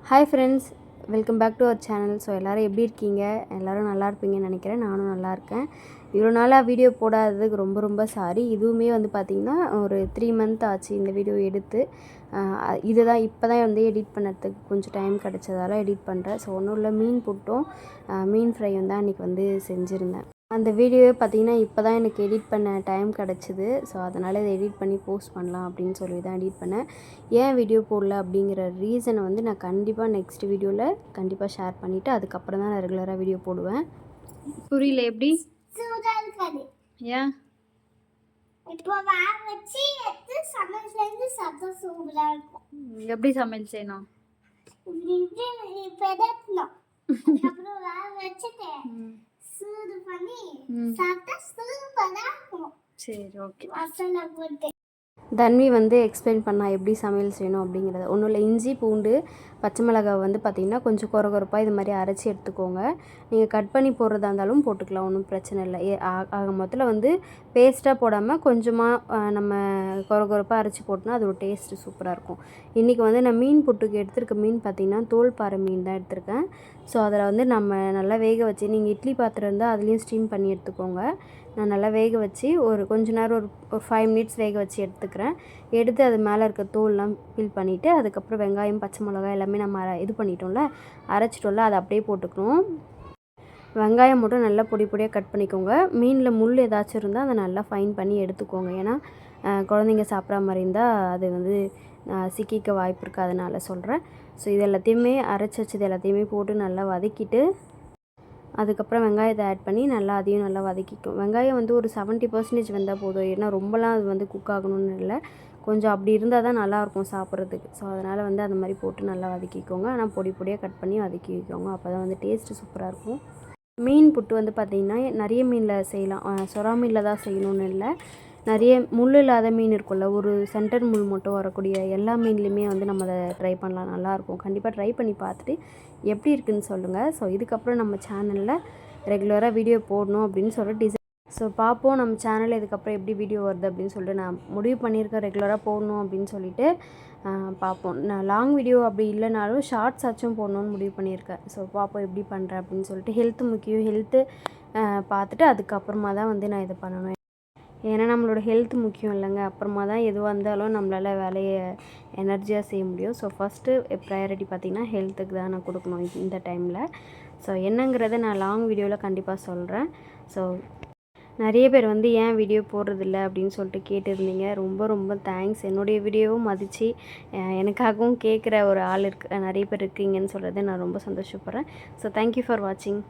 Hi friends, welcome back to our channel. So எல்லோரும் எப்படி இருக்கீங்க? எல்லோரும் நல்லா இருப்பீங்கன்னு நினைக்கிறேன். நானும் நல்லா இருக்கேன். இவ்வளோ நாளாக வீடியோ போடாததுக்கு ரொம்ப ரொம்ப சாரி. இதுவுமே வந்து பார்த்திங்கன்னா ஒரு 3 மந்த் ஆச்சு இந்த வீடியோ எடுத்து. இதுதான் இப்போ தான் வந்து எடிட் பண்ணுறதுக்கு கொஞ்சம் டைம் கிடச்சதால எடிட் பண்ணுறேன். ஸோ ஒன்றும் இல்லை, மீன் புட்டும் மீன் ஃப்ரையும் தான் அன்றைக்கி வந்து செஞ்சுருந்தேன். அந்த வீடியோவே பார்த்திங்கன்னா இப்போ தான் எனக்கு எடிட் பண்ண டைம் கிடச்சிது. ஸோ அதனால் இதை எடிட் பண்ணி போஸ்ட் பண்ணலாம் அப்படின்னு சொல்லி தான் எடிட் பண்ணேன். ஏன் வீடியோ போடல அப்படிங்கிற ரீசனை வந்து நான் கண்டிப்பாக நெக்ஸ்ட் வீடியோவில் கண்டிப்பாக ஷேர் பண்ணிவிட்டு அதுக்கப்புறம் தான் நான் ரெகுலராக வீடியோ போடுவேன். புரியல எப்படி? ஏன் எப்படி சமையல் செய்யணும்? சரி, ஓகே. தன்வி வந்து எக்ஸ்பிளைன் பண்ணா எப்படி சமையல் செய்யணும் அப்படிங்கிறத. ஒன்றும் இல்லை, இஞ்சி பூண்டு பச்சை மிளகாய் வந்து பார்த்திங்கன்னா கொஞ்சம் கொரகொரப்பாக இது மாதிரி அரைச்சி எடுத்துக்கோங்க. நீங்கள் கட் பண்ணி போடுறதா இருந்தாலும் போட்டுக்கலாம், ஒன்றும் பிரச்சனை இல்லை. ஆக மொத்தத்தில் வந்து பேஸ்ட்டாக போடாமல் கொஞ்சமாக நம்ம கொரகொரப்பாக அரைச்சி போட்டோன்னா அது ஒரு டேஸ்ட்டு சூப்பராக இருக்கும். இன்றைக்கி வந்து நான் மீன் புட்டுக்கு எடுத்துருக்க மீன் பார்த்திங்கன்னா தோல்பாறை மீன் தான் எடுத்திருக்கேன். ஸோ அதில் வந்து நம்ம நல்லா வேக வச்சு, நீங்கள் இட்லி பாத்திரம் இருந்தால் அதுலேயும் ஸ்டீம் பண்ணி எடுத்துக்கோங்க. நான் நல்லா வேக வச்சு ஒரு கொஞ்ச நேரம் ஒரு 5 மினிட்ஸ் வேக வச்சு எடுத்துக்கிறேன். எடுத்து அது மேலே இருக்க தோல்லாம் ஃபில் பண்ணிவிட்டு அதுக்கப்புறம் வெங்காயம் பச்சை மிளகாய் எல்லாமே நம்ம இது பண்ணிட்டோம்ல, அரைச்சிட்டோம்ல, அதை அப்படியே போட்டுக்கணும். வெங்காயம் மட்டும் நல்லா பொடி பொடியாக கட் பண்ணிக்கோங்க. மீனில் முள் ஏதாச்சும் இருந்தால் அதை நல்லா ஃபைன் பண்ணி எடுத்துக்கோங்க. ஏன்னா குழந்தைங்க சாப்பிட்ற மாதிரி இருந்தால் அது வந்து சிக்கிக்க வாய்ப்பு இருக்குது, அதனால் சொல்கிறேன். ஸோ இது எல்லாத்தையுமே அரைச்சி வச்சது எல்லாத்தையுமே போட்டு நல்லா வதக்கிட்டு அதுக்கப்புறம் வெங்காயத்தை ஆட் பண்ணி நல்லா அதையும் நல்லா வதக்கிக்கும். வெங்காயம் வந்து ஒரு 70% வெந்தால் போதும். ஏன்னா ரொம்பலாம் அது வந்து குக் ஆகணும்னு இல்லை, கொஞ்சம் அப்படி இருந்தால் தான் நல்லாயிருக்கும் சாப்பிட்றதுக்கு. ஸோ அதனால் வந்து அந்த மாதிரி போட்டு நல்லா வதக்கிக்கோங்க. ஆனால் பொடி பொடியாக கட் பண்ணி வதக்கி வைக்கோங்க, அப்போ தான் வந்து டேஸ்ட்டு சூப்பராக இருக்கும். மீன் புட்டு வந்து பார்த்திங்கன்னா நிறைய மீனில் செய்யலாம், சொரா மீனில் தான் செய்யணுன்னு இல்லை. நிறைய முள் இல்லாத மீன் இருக்கும்ல, ஒரு சென்டர் முள் மட்டும் வரக்கூடிய எல்லா மீன்லேயுமே வந்து நம்ம அதை ட்ரை பண்ணலாம், நல்லாயிருக்கும். கண்டிப்பாக ட்ரை பண்ணி பார்த்துட்டு எப்படி இருக்குதுன்னு சொல்லுங்கள். ஸோ இதுக்கப்புறம் நம்ம சேனலில் ரெகுலராக வீடியோ போடணும் அப்படின்னு சொல்லிட்டு ஸோ பார்ப்போம் நம்ம சேனலில் இதுக்கப்புறம் எப்படி வீடியோ வருது அப்படின்னு சொல்லிட்டு நான் முடிவு பண்ணியிருக்கேன். ரெகுலராக போடணும் அப்படின்னு சொல்லிட்டு பார்ப்போம். நான் லாங் வீடியோ அப்படி இல்லைனாலும் ஷார்ட்ஸ் ஆச்சும் போடணுன்னு முடிவு பண்ணியிருக்கேன். ஸோ பார்ப்போம் எப்படி பண்ணுறேன் அப்படின்னு சொல்லிட்டு. ஹெல்த்து முக்கியம், ஹெல்த்து பார்த்துட்டு அதுக்கப்புறமா தான் வந்து நான் இது பண்ணணும். ஏன்னா நம்மளோட ஹெல்த் முக்கியம் இல்லைங்க. அப்புறமா தான் எதுவாக இருந்தாலும் நம்மளால் வேலையை எனர்ஜியாக செய்ய முடியும். ஸோ ஃபஸ்ட்டு ப்ரையாரிட்டி பார்த்திங்கன்னா ஹெல்த்துக்கு தான் நான் கொடுக்கணும் இந்த டைமில். ஸோ என்னங்கிறத நான் லாங் வீடியோவில் கண்டிப்பாக சொல்கிறேன். ஸோ நிறைய பேர் வந்து ஏன் வீடியோ போடுறதில்ல அப்படின்னு சொல்லிட்டு கேட்டிருந்தீங்க. ரொம்ப ரொம்ப தேங்க்ஸ். என்னுடைய வீடியோவும் மதித்து எனக்காகவும் கேட்குற ஒரு ஆள் நிறைய பேர் இருக்கீங்கன்னு சொல்கிறது நான் ரொம்ப சந்தோஷப்படுறேன். ஸோ தேங்க்யூ ஃபார் வாட்சிங்.